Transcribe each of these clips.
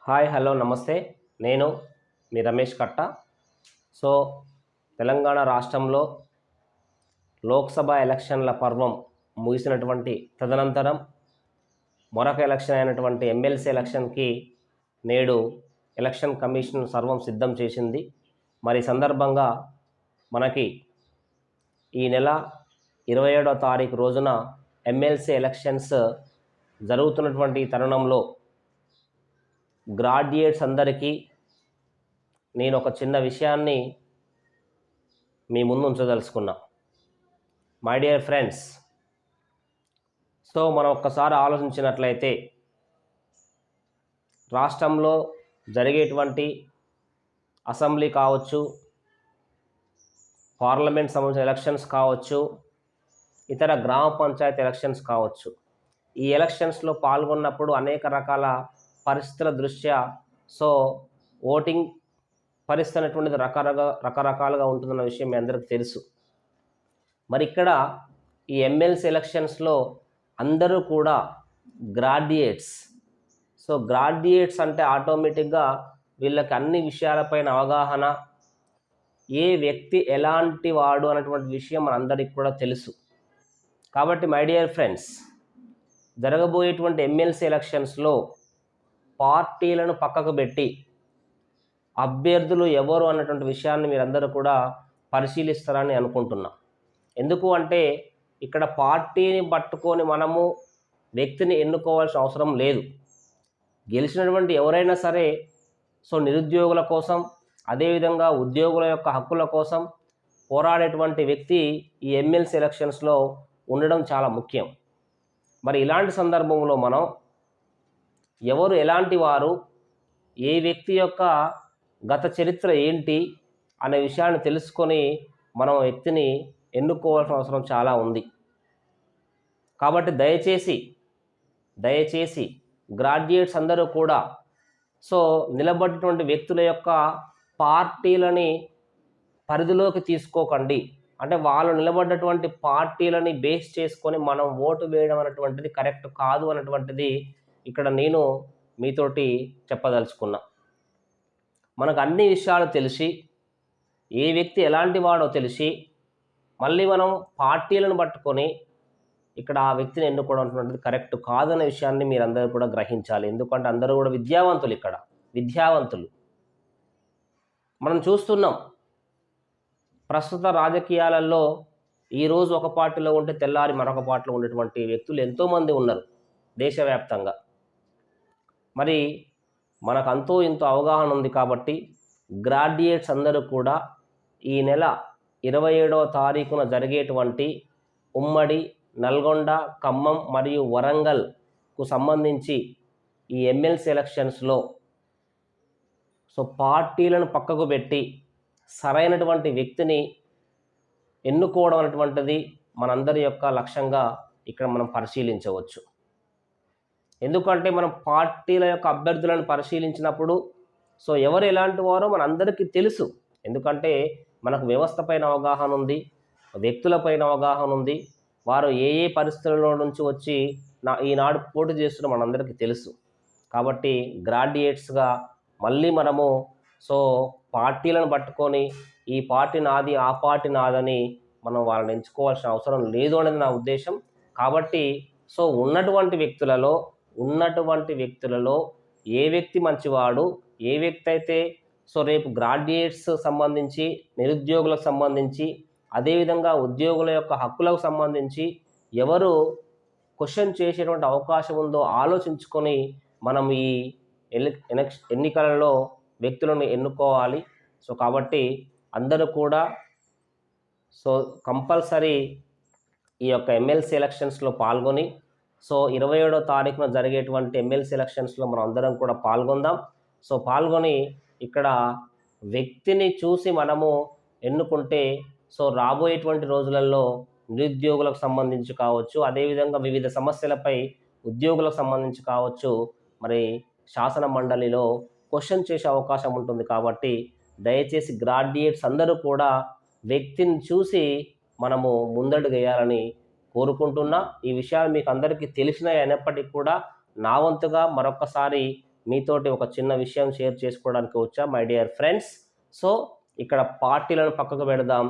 Hi hello నమస్తే. నేను మీ రమేష్ కట్ట. సో తెలంగాణ రాష్ట్రంలో లోక్సభ ఎలక్షన్ల పర్వం ముగిసినటువంటి తదనంతరం మరొక ఎలక్షన్ అయినటువంటి ఎమ్మెల్సీ ఎలక్షన్కి నేడు ఎలక్షన్ కమిషన్ సర్వం సిద్ధం చేసింది. మరి సందర్భంగా మనకి ఈ నెల 27వ తారీఖు రోజున ఎమ్మెల్సీ ఎలక్షన్స్ జరుగుతున్నటువంటి తరుణంలో గ్రాడ్యుయేట్స్ అందరికీ నేను ఒక చిన్న విషయాన్ని మీ ముందు ఉంచదలుచుకున్నా. మై డియర్ ఫ్రెండ్స్, సో మనం ఒక్కసారి ఆలోచించినట్లయితే రాష్ట్రంలో జరిగేటువంటి అసెంబ్లీ కావచ్చు, పార్లమెంట్ సంబంధించిన ఎలక్షన్స్ కావచ్చు, ఇతర గ్రామ పంచాయతీ ఎలక్షన్స్ కావచ్చు, ఈ ఎలక్షన్స్లో పాల్గొన్నప్పుడు అనేక రకాల పరిస్థితుల దృష్ట్యా సో ఓటింగ్ పరిస్థితి అనేటువంటిది రకరకాలుగా ఉంటుందన్న విషయం మీ అందరికీ తెలుసు. మరి ఇక్కడ ఈ ఎమ్మెల్సీ ఎలక్షన్స్లో అందరూ కూడా గ్రాడ్యుయేట్స్. సో గ్రాడ్యుయేట్స్ అంటే ఆటోమేటిక్గా వీళ్ళకి అన్ని విషయాలపైన అవగాహన, ఏ వ్యక్తి ఎలాంటి వాడు అన్నటువంటి విషయం మనందరికీ కూడా తెలుసు. కాబట్టి మై డియర్ ఫ్రెండ్స్, జరగబోయేటువంటి ఎమ్మెల్సీ ఎలక్షన్స్లో పార్టీలను పక్కకు పెట్టి అభ్యర్థులు ఎవరు అన్నటువంటి విషయాన్ని మీరందరూ కూడా పరిశీలిస్తారని అనుకుంటున్నా. ఎందుకు అంటే ఇక్కడ పార్టీని పట్టుకొని మనము వ్యక్తిని ఎన్నుకోవాల్సిన అవసరం లేదు. గెలిచినటువంటి ఎవరైనా సరే సో నిరుద్యోగుల కోసం, అదేవిధంగా ఉద్యోగుల యొక్క హక్కుల కోసం పోరాడేటువంటి వ్యక్తి ఈ ఎమ్మెల్సీ ఎలక్షన్స్లో ఉండడం చాలా ముఖ్యం. మరి ఇలాంటి సందర్భంలో మనం ఎవరు ఎలాంటి వారు, ఏ వ్యక్తి యొక్క గత చరిత్ర ఏంటి అనే విషయాన్ని తెలుసుకొని మనం వ్యక్తిని ఎన్నుకోవాల్సిన అవసరం చాలా ఉంది. కాబట్టి దయచేసి గ్రాడ్యుయేట్స్ అందరూ కూడా సో నిలబడినటువంటి వ్యక్తుల యొక్క పార్టీలని పరిధిలోకి తీసుకోకండి. అంటే వాళ్ళు నిలబడ్డటువంటి పార్టీలని బేస్ చేసుకొని మనం ఓటు వేయడం అనేటువంటిది కరెక్ట్ కాదు అన్నటువంటిది ఇక్కడ నేను మీతోటి చెప్పదలుచుకున్నా. మనకు అన్ని విషయాలు తెలిసి, ఏ వ్యక్తి ఎలాంటి వాడో తెలిసి, మళ్ళీ మనం పార్టీలను పట్టుకొని ఇక్కడ ఆ వ్యక్తిని ఎన్నుకోవడం అనేటువంటిది కరెక్ట్ కాదనే విషయాన్ని మీరందరూ కూడా గ్రహించాలి. ఎందుకంటే అందరూ కూడా విద్యావంతులు. ఇక్కడ విద్యావంతులు మనం చూస్తున్నాం. ప్రస్తుత రాజకీయాలలో ఈరోజు ఒక పార్టీలో ఉంటే తెల్లారి మరొక పార్టీలో ఉండేటువంటి వ్యక్తులు ఎంతోమంది ఉన్నారు దేశవ్యాప్తంగా. మరి మనకు అంతో ఇంతో అవగాహన ఉంది. కాబట్టి గ్రాడ్యుయేట్స్ అందరూ కూడా ఈ నెల 27వ తారీఖున జరిగేటువంటి ఉమ్మడి నల్గొండ, ఖమ్మం మరియు వరంగల్కు సంబంధించి ఈ ఎమ్మెల్సీ ఎలక్షన్స్లో సో పార్టీలను పక్కకు పెట్టి సరైనటువంటి వ్యక్తిని ఎన్నుకోవడం అనేటువంటిది మనందరి యొక్క లక్ష్యంగా ఇక్కడ మనం పరిశీలించవచ్చు. ఎందుకంటే మనం పార్టీల యొక్క అభ్యర్థులను పరిశీలించినప్పుడు సో ఎవరు ఎలాంటి వారో మనందరికీ తెలుసు. ఎందుకంటే మనకు వ్యవస్థపైన అవగాహన ఉంది, వ్యక్తులపైన అవగాహన ఉంది. వారు ఏ ఏ పరిస్థితుల్లో నుంచి వచ్చి ఈనాడు పోటీ చేస్తున్న మనందరికీ తెలుసు. కాబట్టి గ్రాడ్యుయేట్స్గా మళ్ళీ మనము సో పార్టీలను పట్టుకొని ఈ పార్టీ నాది, ఆ పార్టీ నాదని మనం వాళ్ళని ఎంచుకోవాల్సిన అవసరం లేదు అనేది నా ఉద్దేశం. కాబట్టి సో ఉన్నటువంటి వ్యక్తులలో ఏ వ్యక్తి మంచివాడు, ఏ వ్యక్తి అయితే సో రేపు గ్రాడ్యుయేట్స్ సంబంధించి, నిరుద్యోగులకు సంబంధించి, అదేవిధంగా ఉద్యోగుల యొక్క హక్కులకు సంబంధించి ఎవరు క్వశ్చన్ చేసేటువంటి అవకాశం ఉందో ఆలోచించుకొని మనం ఈ ఎన్నికలలో వ్యక్తులను ఎన్నుకోవాలి. సో కాబట్టి అందరూ కూడా సో కంపల్సరీ ఈ యొక్క ఎమ్మెల్సీ ఎలక్షన్స్లో పాల్గొని సో 27వ తారీఖున జరిగేటువంటి ఎమ్మెల్సీ ఎలక్షన్స్లో మనం అందరం కూడా పాల్గొందాం. సో పాల్గొని ఇక్కడ వ్యక్తిని చూసి మనము ఎన్నుకుంటే సో రాబోయేటువంటి రోజులలో నిరుద్యోగులకు సంబంధించి కావచ్చు, అదేవిధంగా వివిధ సమస్యలపై ఉద్యోగులకు సంబంధించి కావచ్చు, మరి శాసన మండలిలో క్వశ్చన్ చేసే అవకాశం ఉంటుంది. కాబట్టి దయచేసి గ్రాడ్యుయేట్స్ అందరూ కూడా వ్యక్తిని చూసి మనము ముందడుగు వేయాలని కోరుకుంటున్నా. ఈ విషయాలు మీకు అందరికీ తెలిసినవి అయినప్పటికీ కూడా నా వంతుగా మరొకసారి మీతోటి ఒక చిన్న విషయం షేర్ చేసుకోవడానికి వచ్చా మై డియర్ ఫ్రెండ్స్. సో ఇక్కడ పార్టీలను పక్కకు పెడదాం,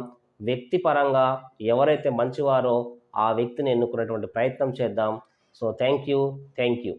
వ్యక్తిపరంగా ఎవరైతే మంచివారో ఆ వ్యక్తిని ఎన్నుకునేటువంటి ప్రయత్నం చేద్దాం. So thank you.